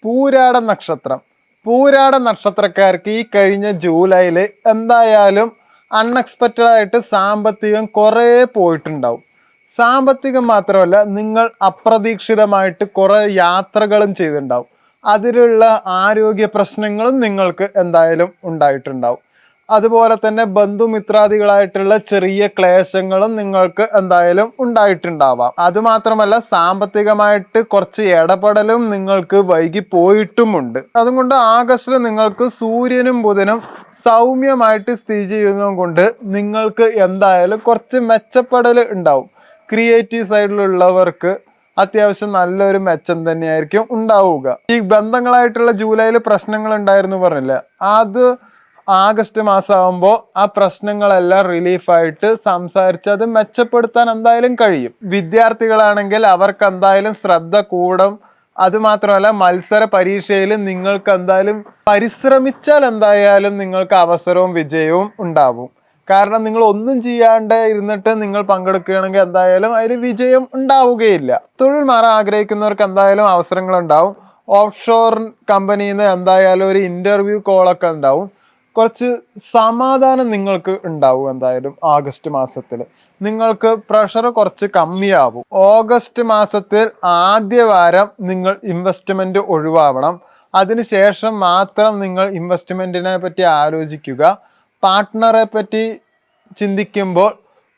പൂരാട നക്ഷത്രം. പൂരാട നക്ഷത്രക്കാർക്ക് ഈ കഴിഞ്ഞ ജൂലൈയിൽ എന്തായാലും അൺഎക്സ്പെക്റ്റഡ് ആയിട്ട് സാമ്പത്തികം കുറേ പോയിട്ടുണ്ടാവും. സാമ്പത്തികം മാത്രമല്ല, നിങ്ങൾ അപ്രതീക്ഷിതമായിട്ട് കുറേ യാത്രകളും ചെയ്തിട്ടുണ്ടാവും. അതിലുള്ള ആരോഗ്യ പ്രശ്നങ്ങളും നിങ്ങൾക്ക് എന്തായാലും ഉണ്ടായിട്ടുണ്ടാവും. അതുപോലെ തന്നെ ബന്ധുമിത്രാദികളായിട്ടുള്ള ചെറിയ ക്ലേശങ്ങളും നിങ്ങൾക്ക് എന്തായാലും ഉണ്ടായിട്ടുണ്ടാവാം. അതുമാത്രമല്ല, സാമ്പത്തികമായിട്ട് കുറച്ച് ഇടപെടലും നിങ്ങൾക്ക് വൈകി പോയിട്ടുമുണ്ട്. അതുകൊണ്ട് ആഗസ്റ്റിൽ നിങ്ങൾക്ക് സൂര്യനും ബുധനും സൗമ്യമായിട്ട് സ്ഥിതി ചെയ്യുന്നത് കൊണ്ട് നിങ്ങൾക്ക് എന്തായാലും കുറച്ച് മെച്ചപ്പെടൽ ഉണ്ടാവും. ക്രിയേറ്റീവ് സൈഡിലുള്ളവർക്ക് അത്യാവശ്യം നല്ലൊരു മെച്ചം തന്നെയായിരിക്കും ഉണ്ടാവുക. ഈ ബന്ധങ്ങളായിട്ടുള്ള ജൂലൈയിൽ പ്രശ്നങ്ങൾ ഉണ്ടായിരുന്നു പറഞ്ഞില്ല, അത് ആഗസ്റ്റ് മാസമാകുമ്പോൾ ആ പ്രശ്നങ്ങളെല്ലാം റിലീഫായിട്ട് സംസാരിച്ച് അത് മെച്ചപ്പെടുത്താൻ എന്തായാലും കഴിയും. വിദ്യാർത്ഥികളാണെങ്കിൽ അവർക്ക് എന്തായാലും ശ്രദ്ധ കൂടും. അതുമാത്രമല്ല, മത്സര പരീക്ഷയിൽ നിങ്ങൾക്ക് എന്തായാലും പരിശ്രമിച്ചാൽ എന്തായാലും നിങ്ങൾക്ക് അവസരവും വിജയവും ഉണ്ടാവും. കാരണം നിങ്ങൾ ഒന്നും ചെയ്യാണ്ട് ഇരുന്നിട്ട് നിങ്ങൾ പങ്കെടുക്കുകയാണെങ്കിൽ എന്തായാലും അതിൽ വിജയം ഉണ്ടാവുകയില്ല. തൊഴിൽ മാറാൻ ആഗ്രഹിക്കുന്നവർക്ക് എന്തായാലും അവസരങ്ങൾ ഉണ്ടാവും. ഓഫ് ഷോർ കമ്പനിയിൽ നിന്ന് എന്തായാലും ഒരു ഇൻ്റർവ്യൂ കോളൊക്കെ ഉണ്ടാവും. കുറച്ച് സമാധാനം നിങ്ങൾക്ക് ഉണ്ടാവും. എന്തായാലും ആഗസ്റ്റ് മാസത്തിൽ നിങ്ങൾക്ക് പ്രഷർ കുറച്ച് കമ്മിയാവും. ഓഗസ്റ്റ് മാസത്തിൽ ആദ്യ വാരം നിങ്ങൾ ഇൻവെസ്റ്റ്മെൻറ്റ് ഒഴിവാവണം. അതിനുശേഷം മാത്രം നിങ്ങൾ ഇൻവെസ്റ്റ്മെൻറ്റിനെ പറ്റി ആലോചിക്കുക. പാർട്ട്ണറെ പറ്റി ചിന്തിക്കുമ്പോൾ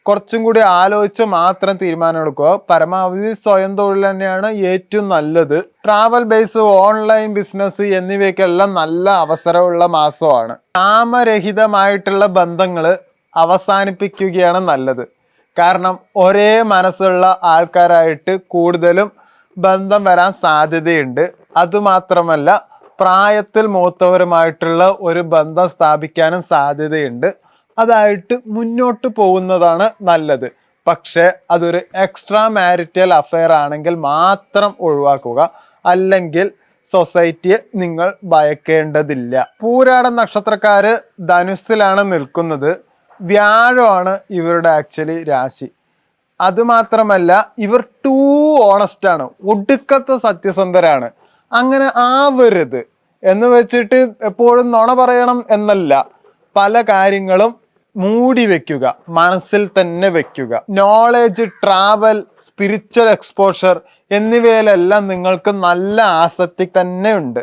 കുറച്ചും കൂടി ആലോചിച്ച് മാത്രം തീരുമാനം എടുക്കുക. പരമാവധി സ്വയം തൊഴിൽ തന്നെയാണ് ഏറ്റവും നല്ലത്. ട്രാവൽ ബേസ്, ഓൺലൈൻ ബിസിനസ് എന്നിവയ്ക്കെല്ലാം നല്ല അവസരമുള്ള മാസമാണ്. കാമരഹിതമായിട്ടുള്ള ബന്ധങ്ങൾ അവസാനിപ്പിക്കുകയാണ് നല്ലത്. കാരണം ഒരേ മനസ്സുള്ള ആൾക്കാരായിട്ട് കൂടുതലും ബന്ധം വരാൻ സാധ്യതയുണ്ട്. അതുമാത്രമല്ല, പ്രായത്തിൽ മൂത്തവരുമായിട്ടുള്ള ഒരു ബന്ധം സ്ഥാപിക്കാനും സാധ്യതയുണ്ട്. അതായിട്ട് മുന്നോട്ട് പോകുന്നതാണ് നല്ലത്. പക്ഷേ അതൊരു എക്സ്ട്രാ മാരിറ്റൽ അഫെയർ ആണെങ്കിൽ മാത്രം ഒഴിവാക്കുക. അല്ലെങ്കിൽ സൊസൈറ്റിയെ നിങ്ങൾ ഭയക്കേണ്ടതില്ല. പൂരാട നക്ഷത്രക്കാര് ധനുസ്സിലാണ് നിൽക്കുന്നത്. വ്യാഴമാണ് ഇവരുടെ ആക്ച്വലി രാശി. അതുമാത്രമല്ല, ഇവർ ടൂ ഓണസ്റ്റ് ആണ്, ഒടുക്കത്തെ സത്യസന്ധരാണ്. അങ്ങനെ ആവരുത് എന്ന് വെച്ചിട്ട് എപ്പോഴും നുണ പറയണം എന്നല്ല, പല കാര്യങ്ങളും മൂടി വെക്കുക, മനസ്സിൽ തന്നെ വെക്കുക. നോളേജ്, ട്രാവൽ, സ്പിരിച്വൽ എക്സ്പോഷർ എന്നിവയിലെല്ലാം നിങ്ങൾക്ക് നല്ല ആസക്തി തന്നെ ഉണ്ട്.